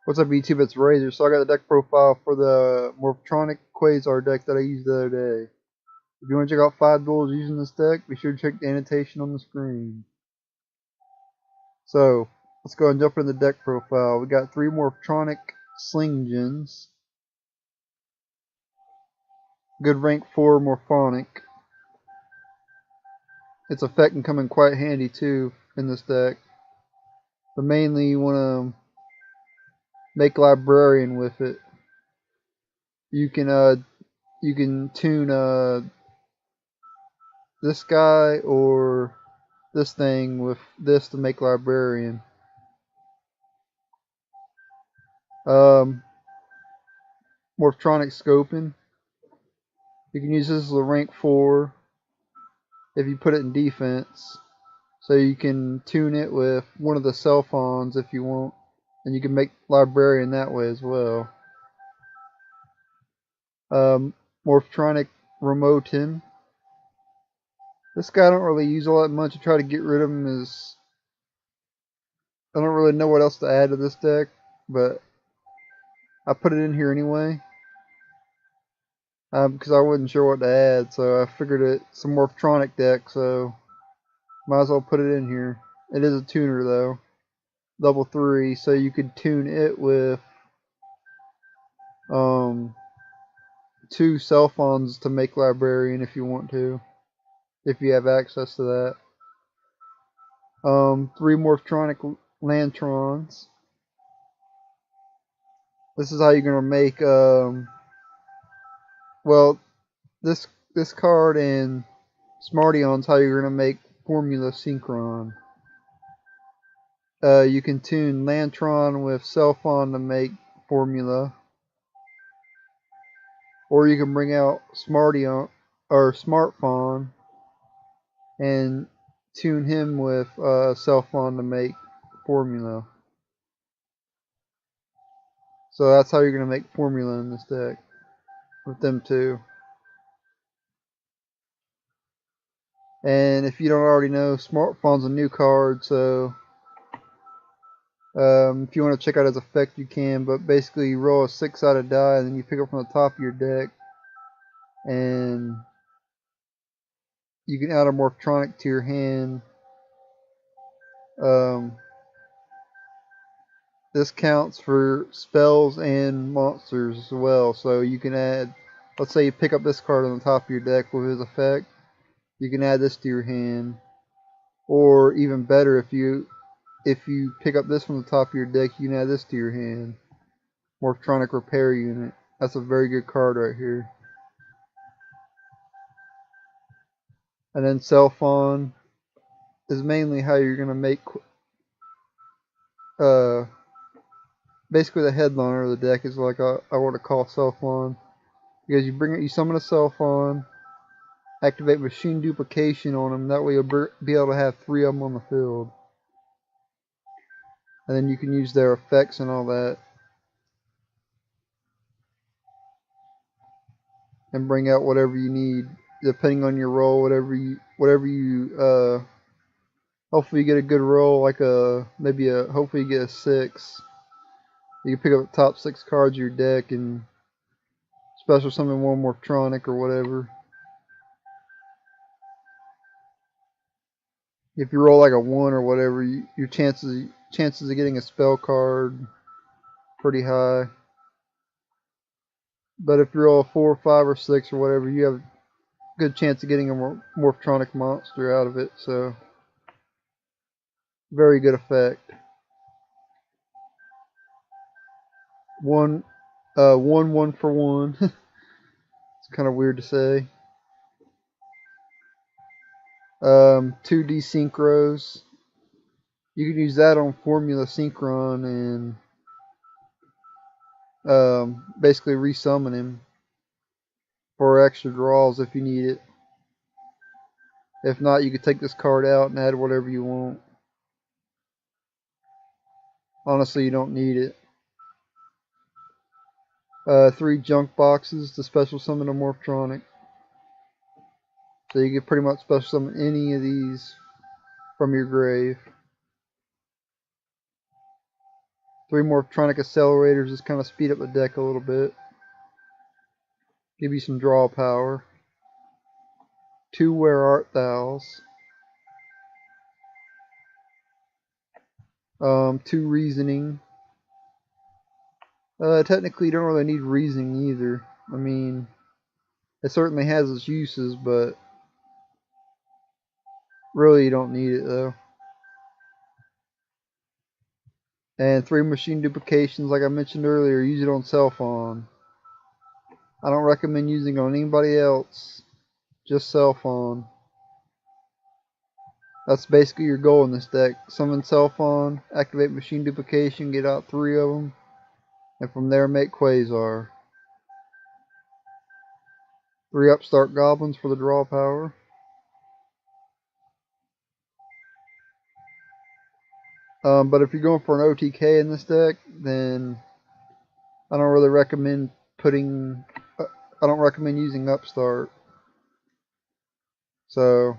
What's up YouTube, it's Razer. So I got the deck profile for the Morphtronic Quasar deck that I used the other day. If you want to check out 5 duels using this deck, be sure to check the annotation on the screen. So, let's go and jump into the deck profile. We got 3 Morphtronic Sling Gens. Good rank 4 Morphonic. Its effect can come in quite handy too in this deck. But mainly you want to make Librarian with it. You can tune this guy or this thing with this to make Librarian. Morphtronic Scoping. You can use this as a rank 4 if you put it in defense. So you can tune it with one of the cell phones if you want. And you can make Librarian that way as well. Morphtronic Remotin. This guy I don't really use all that much. I try to get rid of him as I don't really know what else to add to this deck, but I put it in here anyway. Because I wasn't sure what to add, so I figured it's a Morphtronic deck, so might as well put it in here. It is a tuner though, level 3, so you could tune it with 2 cell phones to make Librarian if you want to, if you have access to that. 3 Morphtronic Lantrons. This is how you're gonna make well, this card and Smartion's how you're gonna make Formula Synchron. You can tune Lantron with Cellphone to make Formula, or you can bring out Smartion or Smartphone and tune him with Cellphone to make Formula. So that's how you're gonna make Formula in this deck with them two. And if you don't already know, Smartphone's a new card, so if you want to check out his effect, you can. But basically, you roll a 6-sided die, and then you pick up from the top of your deck, and you can add a Morphtronic to your hand. This counts for spells and monsters as well. So you can add, let's say you pick up this card on the top of your deck with his effect, you can add this to your hand. Or even better, if you pick up this from the top of your deck, you can add this to your hand. Morphtronic Repair Unit. That's a very good card right here. And then Cellphone is mainly how you're gonna make basically the headliner of the deck is like I want to call Cellphone, because you summon a Cellphone, activate Machine Duplication on them. That way you'll be able to have 3 of them on the field, and then you can use their effects and all that, and bring out whatever you need depending on your roll. Whatever you hopefully you get a good roll, like hopefully you get a 6. You can pick up the top 6 cards of your deck and special summon one Morphtronic or whatever. If you roll like a 1 or whatever, your chances of getting a spell card pretty high. But if you roll a 4, 5, or 6 or whatever, you have a good chance of getting a Morphtronic monster out of it. So very good effect. One for one. It's kind of weird to say. 2 Desynchros. You can use that on Formula Synchron and basically resummon him for extra draws if you need it. If not, you could take this card out and add whatever you want. Honestly, you don't need it. 3 junk boxes to special summon a Morphtronic. So you can pretty much special summon any of these from your grave. 3 Morphtronic accelerators, just kind of speed up the deck a little bit. Give you some draw power. 2 Where Art Thou's. 2 Reasoning. Technically, you don't really need Reasoning either. I mean, it certainly has its uses, but really you don't need it though. And 3 Machine Duplications, like I mentioned earlier, use it on Cellphone. I don't recommend using it on anybody else, just Cellphone. That's basically your goal in this deck. Summon Cellphone, activate Machine Duplication, get out 3 of them, and from there make Quasar. 3 Upstart Goblins for the draw power. But if you're going for an OTK in this deck, then I don't really recommend I don't recommend using Upstart. So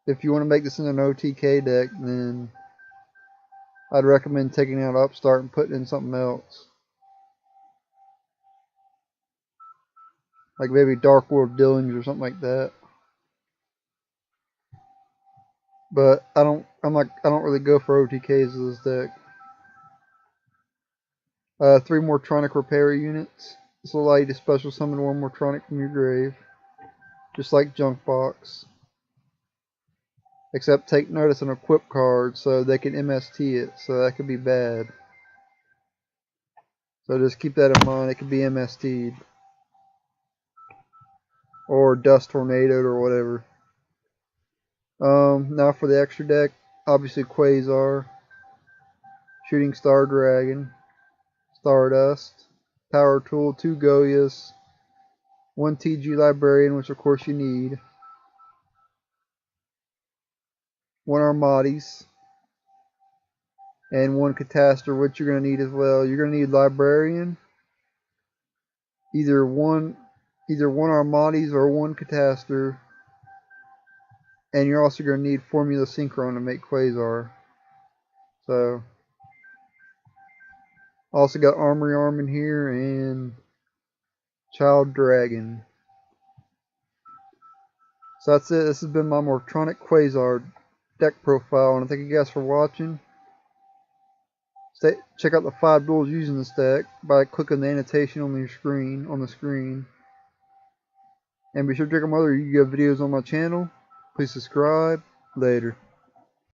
if you want to make this in an OTK deck, then I'd recommend taking out Upstart and putting in something else. Like maybe Dark World Dealings or something like that. But I don't really go for OTKs in this deck. 3 Morphtronic Repair units. This will allow you to special summon 1 Morphtronic from your grave. Just like Junk Box. Except take notice on equip card so they can MST it, so that could be bad. So just keep that in mind, it could be MST'd. Or Dust Tornadoed or whatever. Now for the extra deck, obviously Quasar, Shooting Star Dragon, Stardust, Power Tool, 2 Goyas, 1 TG Librarian, which of course you need, 1 Armatis, and 1 Catastor, which you're going to need as well. You're going to need Librarian, either one Armatis or 1 Catastor, and you're also going to need Formula Synchron to make Quasar. So, also got Armory Arm in here and Child Dragon. So that's it. This has been my Morphtronic Quasar deck profile, and I thank you guys for watching. Check out the 5 duels using this deck by clicking the annotation on the screen. And be sure to check out my other Yu-Gi-Oh videos on my channel. Please subscribe. Later.